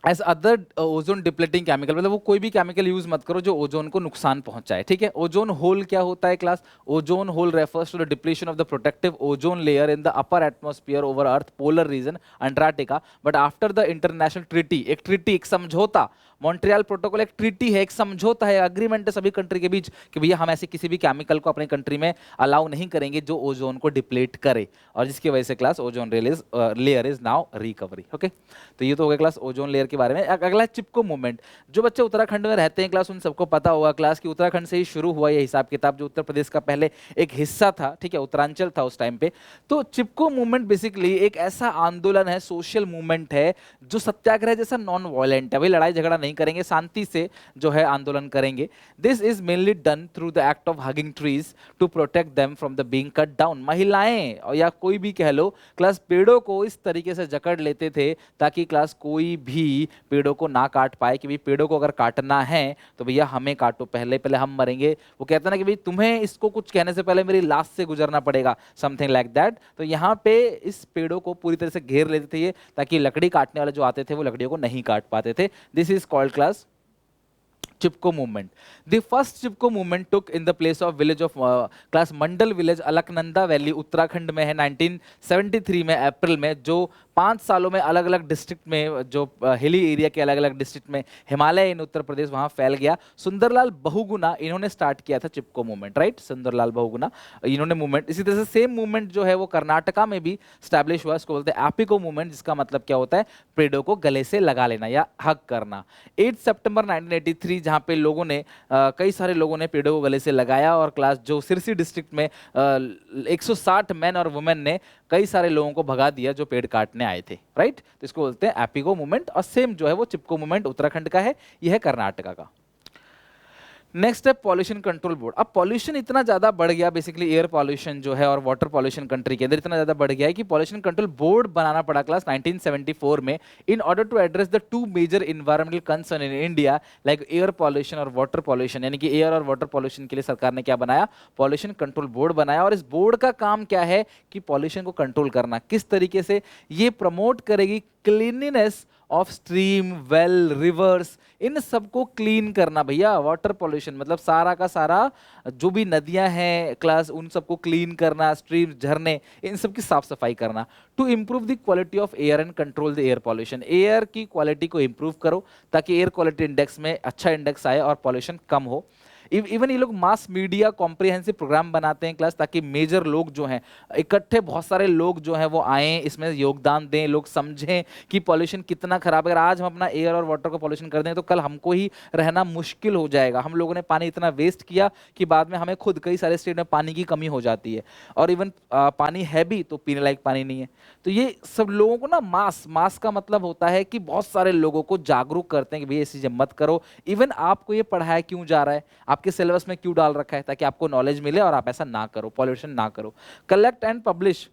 as other ozone depleting chemical, मतलब वो कोई भी केमिकल यूज मत करो जो ओजोन को नुकसान पहुंचाए, ठीक है। ओजोन होल क्या होता है class, ozone hole refers to the depletion of the protective ozone layer in the upper atmosphere over earth polar region Antarctica, but after the international treaty, एक ट्रीटी, एक समझौता, मॉन्ट्रियल प्रोटोकॉल एक treaty है, एक समझौता है, अग्रीमेंट है सभी कंट्री के बीच कि भैया हम ऐसे किसी भी केमिकल को अपनी कंट्री में अलाउ नहीं करेंगे जो ओजोन को डिप्लीट करे, और जिसकी वजह से class ozone layer is now recovery. Okay, तो ये तो हो गया क्लास ओजोन लेयर के बारे में। अगला है चिपको मूवमेंट। जो बच्चे उत्तराखंड में रहते हैं क्लास, उन सबको पता होगा क्लास की उत्तराखंड से ही शुरू हुआ ये हिसाब किताब, जो उत्तर प्रदेश का पहले एक हिस्सा था, ठीक है, उत्तरांचल था उस टाइम पे। तो चिपको मूवमेंट बेसिकली एक ऐसा आंदोलन है, सोशल मूवमेंट है, जो सत्याग्रह जैसा नॉन वायलेंट है। भाई लड़ाई झगड़ा नहीं करेंगे, शांति से जो है आंदोलन करेंगे। This is mainly done through the act of hugging trees to protect them from the being cut down. महिलाएं और या कोई भी कह लो क्लास पेड़ों को इस तरीके से जकड़ लेते थे ताकि क्लास कोई भी पेड़ों को ना काट पाए, कि भाई पेड़ों को अगर काटना है तो भैया हमें काटो, पहले पहले हम मरेंगे। वो कहता ना कि भाई तुम्हें इसको कुछ कहने से पहले मेरी लाश से गुजरना पड़ेगा, समथिंग लाइक दैट। तो यहाँ पे इस पेड़ों को पूरी तरह से घेर लेते थे ये, ताकि लकड़ी काटने वाले जो आते थे वो लकड़ियों को नहीं काट पाते थे। This is called class Chipko movement. The first Chipko movement took in the place of village of class Mandal village, Alaknanda valley, Uttarakhand में है 1973 में अप्रैल में। जो 5 सालों में अलग अलग डिस्ट्रिक्ट में, जो हिली एरिया के अलग अलग डिस्ट्रिक्ट में हिमालय इन उत्तर प्रदेश, वहां फैल गया। सुंदरलाल बहुगुणा इन्होंने स्टार्ट किया था चिपको मूवमेंट, राइट, सुंदरलाल बहुगुणा इन्होंने मूवमेंट। इसी तरह से सेम मूवमेंट जो है वो कर्नाटका में भी स्टैब्लिश हुआ, इसको बोलते हैं एपिको मूवमेंट, जिसका मतलब क्या होता है, पेड़ों को गले से लगा लेना या हग करना। 8 सितंबर 1983 जहां पे लोगों ने कई सारे लोगों ने पेड़ों को गले से लगाया, और क्लास जो सिरसी डिस्ट्रिक्ट में 160 मैन और वुमेन ने कई सारे लोगों को भगा दिया जो पेड़ काटने आए थे, राइट। तो इसको बोलते हैं एपिको मूवमेंट। और सेम जो है वो चिपको मूवमेंट उत्तराखंड का है, यह है कर्नाटका का। नेक्स्ट है पॉल्यूशन कंट्रोल बोर्ड। अब पॉल्यूशन इतना ज्यादा बढ़ गया, बेसिकली एयर पॉल्यूशन जो है और वाटर पॉल्यूशन कंट्री के अंदर इतना ज्यादा बढ़ गया है कि पॉल्यूशन कंट्रोल बोर्ड बनाना पड़ा क्लास 1974 में, in order to address the 2 major environmental concern in India, like air pollution और वाटर पॉल्यूशन। यानी कि एयर और वाटर पॉल्यूशन के लिए सरकार ने क्या बनाया, पॉल्यूशन कंट्रोल बोर्ड बनाया। और इस बोर्ड का काम क्या है कि पॉल्यूशन को कंट्रोल करना। किस तरीके से ये प्रमोट करेगी, cleanliness of stream, well, rivers, इन सबको क्लीन करना। भैया वाटर पॉल्यूशन मतलब सारा का सारा जो भी नदियां हैं क्लास, उन सबको क्लीन करना, स्ट्रीम, झरने, इन सब की साफ सफाई करना। To improve the quality of air and control the air pollution, air की क्वालिटी को इंप्रूव करो ताकि एयर क्वालिटी इंडेक्स में अच्छा इंडेक्स आए और पॉल्यूशन कम हो। इवन ये लोग मास मीडिया कॉम्प्रिहेंसिव प्रोग्राम बनाते हैं क्लास, ताकि मेजर लोग जो हैं इकट्ठे, बहुत सारे लोग जो हैं वो आए, इसमें योगदान दें, लोग समझें कि पॉल्यूशन कितना खराब है। अगर आज हम अपना एयर और वाटर को पॉल्यूशन कर दें तो कल हमको ही रहना मुश्किल हो जाएगा। हम लोगों ने पानी इतना वेस्ट किया कि बाद में हमें खुद कई सारे स्टेट में पानी की कमी हो जाती है, और इवन पानी है भी तो पीने लायक पानी नहीं है। तो ये सब लोगों को ना, मास का मतलब होता है कि बहुत सारे लोगों को जागरूक करते हैं कि भैया ऐसी चीजें मत करो। इवन आपको ये पढ़ाया क्यों जा रहा है, आपके सिलेबस में क्यों डाल रखा है, ताकि आपको नॉलेज मिले और आप ऐसा ना करो, पॉल्यूशन ना करो। Collect and publish,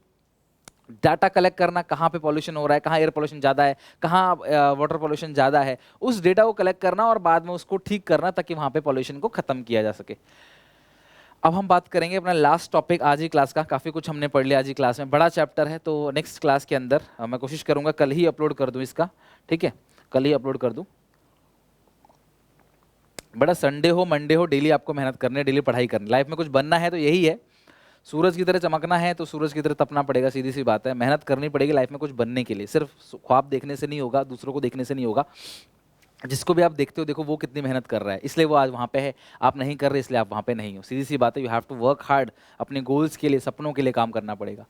data collect करना, कहाँ पे पॉल्यूशन हो रहा है, कहाँ एयर पॉल्यूशन ज़्यादा है, कहाँ वाटर पॉल्यूशन ज़्यादा है, उस डेटा को कलेक्ट करना और बाद में उसको ठीक करना ताकि वहाँ पे पॉल्यूशन को खत्म किया जा सके। अब हम बात करेंगे अपना लास्ट टॉपिक आज ही क्लास का। काफ़ी कुछ हमने पढ़ लिया आज ही क्लास में, बड़ा चैप्टर है, तो नेक्स्ट क्लास के अंदर मैं कोशिश करूँगा कल ही अपलोड कर दूँ इसका, ठीक है, कल ही अपलोड कर दूँ। बड़ा संडे हो मंडे हो, डेली आपको मेहनत करनी है, डेली पढ़ाई करनी। लाइफ में कुछ बनना है तो यही है, सूरज की तरह चमकना है तो सूरज की तरह तपना पड़ेगा, सीधी सी बात है। मेहनत करनी पड़ेगी लाइफ में कुछ बनने के लिए। सिर्फ ख्वाब देखने से नहीं होगा, दूसरों को देखने से नहीं होगा। जिसको भी आप देखते हो देखो वो कितनी मेहनत कर रहा है, इसलिए वो आज वहाँ पे है। आप नहीं कर रहे इसलिए आप वहाँ पे नहीं हो, सीधी सी बात है। You have to work hard, अपने गोल्स के लिए, सपनों के लिए काम करना पड़ेगा।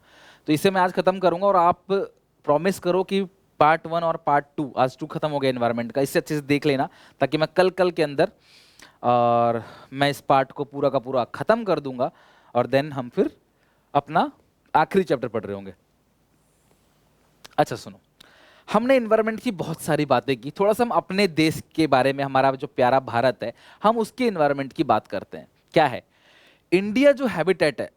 तो इसे मैं आज खत्म करूँगा और आप प्रॉमिस करो कि पार्ट 1 और पार्ट 2, आज 2 खत्म हो गया एनवायरनमेंट का, इससे अच्छे से देख लेना ताकि मैं कल के अंदर और मैं इस पार्ट को पूरा का पूरा खत्म कर दूंगा और देन हम फिर अपना आखिरी चैप्टर पढ़ रहे होंगे। अच्छा सुनो, हमने एनवायरनमेंट की बहुत सारी बातें की, थोड़ा सा हम अपने देश के बारे में, हमारा जो प्यारा भारत है, हम उसके एनवायरनमेंट की बात करते हैं। क्या है, इंडिया जो हैबिटेट है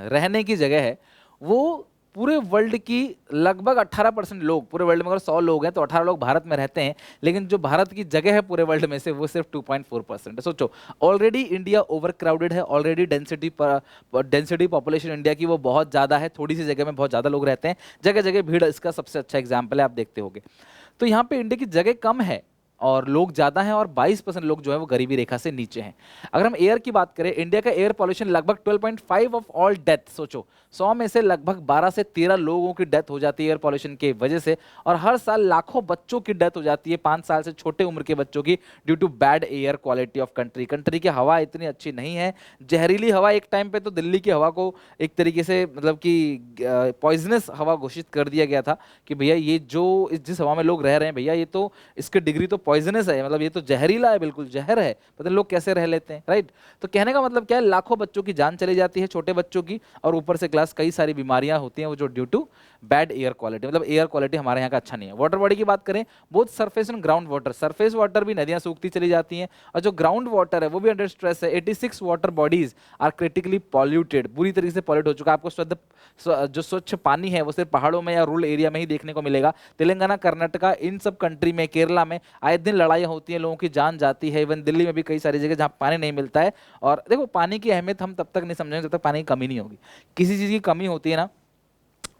रहने की जगह है, वो पूरे वर्ल्ड की लगभग 18% लोग, पूरे वर्ल्ड में अगर 100 लोग हैं तो 18 लोग भारत में रहते हैं, लेकिन जो भारत की जगह है पूरे वर्ल्ड में से वो सिर्फ 2.4% है। सोचो, ऑलरेडी इंडिया ओवर क्राउडेड है, ऑलरेडी डेंसिटी पॉपुलेशन इंडिया की वो बहुत ज़्यादा है, थोड़ी सी जगह में बहुत ज़्यादा लोग रहते हैं, जगह जगह भीड़ इसका सबसे अच्छा एग्जाम्पल है, आप देखते होंगे। तो यहाँ पे इंडिया की जगह कम है और लोग ज़्यादा हैं और 22% लोग जो है वो गरीबी रेखा से नीचे हैं। अगर हम एयर की बात करें, इंडिया का एयर पॉल्यूशन लगभग 12.5 ऑफ ऑल डेथ, सोचो 100 में से लगभग 12 से 13 लोगों की डेथ हो जाती है एयर पॉल्यूशन की वजह से, और हर साल लाखों बच्चों की डेथ हो जाती है 5 साल से छोटे उम्र के बच्चों की due to bad air quality of country की हवा इतनी अच्छी नहीं है, जहरीली हवा। एक टाइम पे तो दिल्ली की हवा को एक तरीके से मतलब कि पॉइजनस हवा घोषित कर दिया गया था कि भैया ये जो जिस हवा में लोग रह रहे हैं भैया ये तो इसकी डिग्री तो पॉइजनस है, मतलब ये तो जहरीला है, बिल्कुल जहर है, पता नहीं लोग कैसे रह लेते हैं, राइट। तो कहने का मतलब क्या है, लाखों बच्चों की जान चली जाती है, छोटे बच्चों की, और ऊपर से क्लास कई सारी बीमारियां होती हैं वो जो due to bad air quality, मतलब एयर क्वालिटी हमारे यहाँ का अच्छा नहीं है। वाटर बॉडी की बात करें, both surface and ground water, surface water भी नदियां सूखती चली जाती हैं और जो ग्राउंड वाटर है वो भी अंडर स्ट्रेस है। 86 water bodies are critically polluted, बुरी तरीके से पॉल्यूट हो चुका है। आपको जो स्वच्छ पानी है वो सिर्फ पहाड़ों में या रूरल एरिया में ही देखने को मिलेगा। तेलंगाना, कर्नाटका, इन सब कंट्री में, केरला में आए दिन लड़ाई होती है, लोगों की जान जाती है। इवन दिल्ली में भी कई सारी जगह जहाँ पानी नहीं मिलता है। और देखो, पानी की अहमियत हम तब तक नहीं समझेंगे जब तक पानी की कमी नहीं होगी। किसी चीज़ की कमी होती है ना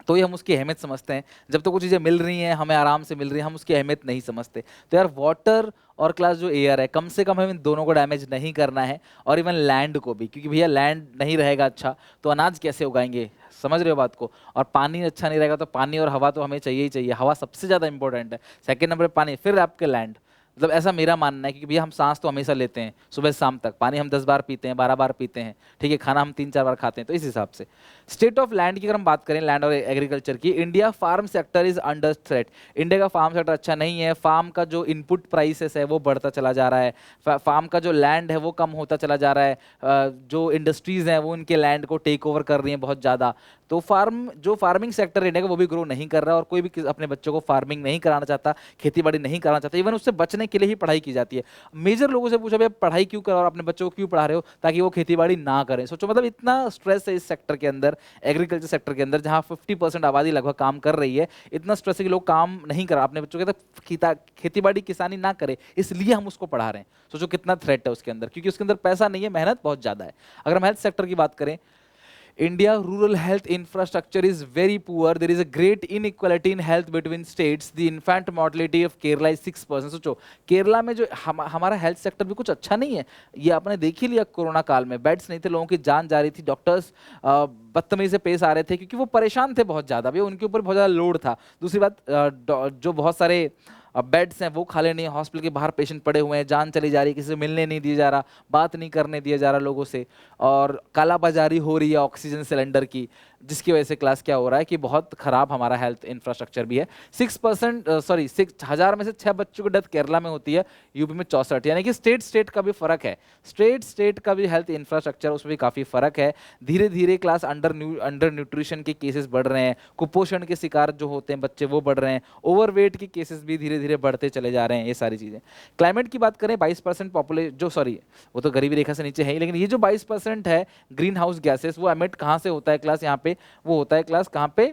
तो ही हम उसकी अहमियत समझते हैं। जब तक वो चीज़ें मिल रही हैं, हमें आराम से मिल रही हैं, हम उसकी अहमियत नहीं समझते। तो यार वाटर और क्लास जो एयर है, कम से कम हमें इन दोनों को डैमेज नहीं करना है, और इवन लैंड को भी, क्योंकि भैया लैंड नहीं रहेगा अच्छा तो अनाज कैसे उगाएंगे, समझ रहे हो बात को। और पानी अच्छा नहीं रहेगा तो पानी और हवा तो हमें चाहिए ही चाहिए। हवा सबसे ज़्यादा इंपॉर्टेंट है, सेकंड नंबर पे पानी, फिर आपके लैंड। मतलब ऐसा मेरा मानना है, क्योंकि भैया हम सांस तो हमेशा लेते हैं सुबह से शाम तक, पानी हम 10 बार पीते हैं, 12 बार पीते हैं, ठीक है, खाना हम 3-4 बार खाते हैं। तो इस हिसाब से स्टेट ऑफ लैंड की अगर हम बात करें, लैंड और एग्रीकल्चर की, India farm sector is under threat. India का फार्म सेक्टर अच्छा नहीं है। फार्म का जो इनपुट प्राइसेस है वो बढ़ता चला जा रहा है, फार्म का जो लैंड है वो कम होता चला जा रहा है, जो इंडस्ट्रीज हैं वो उनके लैंड को टेक ओवर कर रही हैं बहुत ज़्यादा। तो फार्मिंग सेक्टर इंडिया का वो भी ग्रो नहीं कर रहा है, और कोई भी अपने बच्चों को फार्मिंग नहीं कराना चाहता, खेती बाड़ी नहीं कराना चाहता। इवन उससे बचने के लिए ही पढ़ाई की जाती है। मेजर लोगों से पूछा, भैया पढ़ाई क्यों करो और अपने बच्चों को क्यों पढ़ा रहे हो, ताकि वो खेती बाड़ी ना करें। सोचो, मतलब इतना स्ट्रेस है इस सेक्टर के अंदर, एग्रीकल्चर सेक्टर के अंदर, जहाँ 50% आबादी लगभग काम कर रही है। इतना स्ट्रेस है कि लोग काम नहीं करा, अपने बच्चों के साथ खेती बाड़ी किसानी ना करे, इसलिए हम उसको पढ़ा रहे हैं। सोचो कितना थ्रेट है उसके अंदर, क्योंकि उसके अंदर पैसा नहीं है, मेहनत बहुत ज़्यादा है। अगर हम हेल्थ सेक्टर की बात करें, India rural health infrastructure is very poor. There is a great inequality in health between states. The infant mortality of Kerala is 6%. सोचो केरला में जो हमारा हेल्थ सेक्टर भी कुछ अच्छा नहीं है। ये आपने देख ही लिया, कोरोना काल में बेड्स नहीं थे, लोगों की जान जा रही थी, डॉक्टर्स बदतमीजी से पेश आ रहे थे क्योंकि वो परेशान थे बहुत ज़्यादा, भैया उनके ऊपर बहुत ज़्यादा लोड था। दूसरी बात, जो बहुत सारे बेड्स हैं वो खाली नहीं है, हॉस्पिटल के बाहर पेशेंट पड़े हुए हैं, जान चली जा रही है, किसी से मिलने नहीं दिया जा रहा, बात नहीं करने दिया जा रहा लोगों से, और कालाबाजारी हो रही है ऑक्सीजन सिलेंडर की, जिसकी वजह से क्लास क्या हो रहा है कि बहुत खराब हमारा हेल्थ इंफ्रास्ट्रक्चर भी है। 6,000 में से 6 बच्चों की डेथ केरला में होती है, यूपी में 64, यानी कि स्टेट का भी फर्क है। स्टेट का भी हेल्थ इंफ्रास्ट्रक्चर, उसमें भी काफ़ी फर्क है। धीरे धीरे क्लास अंडर न्यूट्रिशन के केसेस बढ़ रहे हैं, कुपोषण के शिकार जो होते हैं बच्चे वो बढ़ रहे हैं, ओवरवेट के केसेस भी धीरे धीरे बढ़ते चले जा रहे हैं, ये सारी चीज़ें। क्लाइमेट की बात करें, 22% पॉपुलेशन वो तो गरीबी रेखा से नीचे है ही, लेकिन ये जो 22% है ग्रीन हाउस गैसेस, वो एमिट कहाँ से होता है क्लास, यहाँ पे वो होता है क्लास कहाँ पे,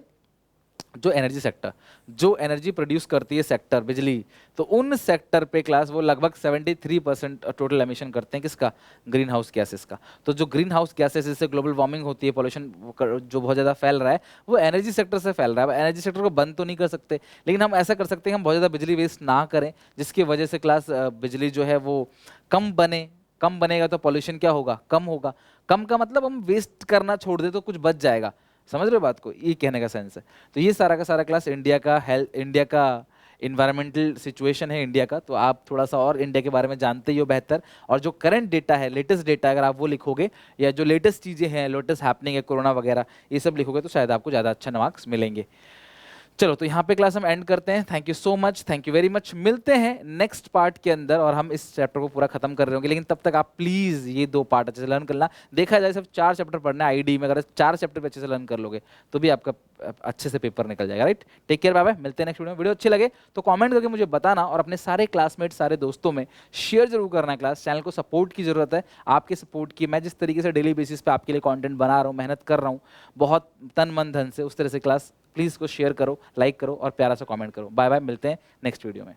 जो एनर्जी सेक्टर, जो एनर्जी प्रोड्यूस करती है सेक्टर बिजली, तो उन सेक्टर पे क्लास वो लगभग 73% टोटल एमिशन करते हैं, किसका, ग्रीन हाउस गैसेस का। तो जो ग्रीन हाउस गैसेस, जिससे ग्लोबल वार्मिंग होती है, पॉल्यूशन जो बहुत ज़्यादा फैल रहा है, वो एनर्जी सेक्टर से फैल रहा है। एनर्जी सेक्टर को बंद तो नहीं कर सकते, लेकिन हम ऐसा कर सकते हैं, हम बहुत ज़्यादा बिजली वेस्ट ना करें, जिसकी वजह से क्लास बिजली जो है वो कम बनेगा तो पॉल्यूशन क्या होगा, कम होगा। कम का मतलब हम वेस्ट करना छोड़ दे तो कुछ बच जाएगा, समझ रहे हो बात को, ये कहने का सेंस है। तो ये सारा का सारा क्लास इंडिया का इन्वायरमेंटल सिचुएशन है इंडिया का। तो आप थोड़ा सा और इंडिया के बारे में जानते ही हो बेहतर, और जो करंट डेटा है, लेटेस्ट डेटा अगर आप वो लिखोगे, या जो लेटेस्ट चीज़ें हैं, लेटेस्ट हैपनिंग है, कोरोना वगैरह, ये सब लिखोगे तो शायद आपको ज़्यादा अच्छा मार्क्स मिलेंगे। चलो, तो यहाँ पे क्लास हम एंड करते हैं। Thank you so much, thank you very much. मिलते हैं नेक्स्ट पार्ट के अंदर, और हम इस चैप्टर को पूरा खत्म कर रहे होंगे, लेकिन तब तक आप प्लीज़ ये 2 पार्ट अच्छे से लर्न करना। देखा जाए सिर्फ 4 चैप्टर पढ़ना है आईडी में, अगर 4 चैप्टर पे अच्छे से लर्न कर लोगे तो भी आपका अच्छे से पेपर निकल जाएगा, right. Take care, bye bye, मिलते हैं नेक्स्ट वीडियो में। वीडियो अच्छी लगे तो कमेंट करके मुझे बताना, और अपने सारे क्लासमेट, सारे दोस्तों में शेयर जरूर करना। क्लास चैनल को सपोर्ट की जरूरत है, आपके सपोर्ट की। मैं जिस तरीके से डेली बेसिस पे आपके लिए कंटेंट बना रहा हूँ, मेहनत कर रहा हूँ बहुत तन मन धन से, उस तरह से क्लास प्लीज़ को शेयर करो, लाइक करो और प्यारा सा कमेंट करो। बाय बाय, मिलते हैं नेक्स्ट वीडियो में।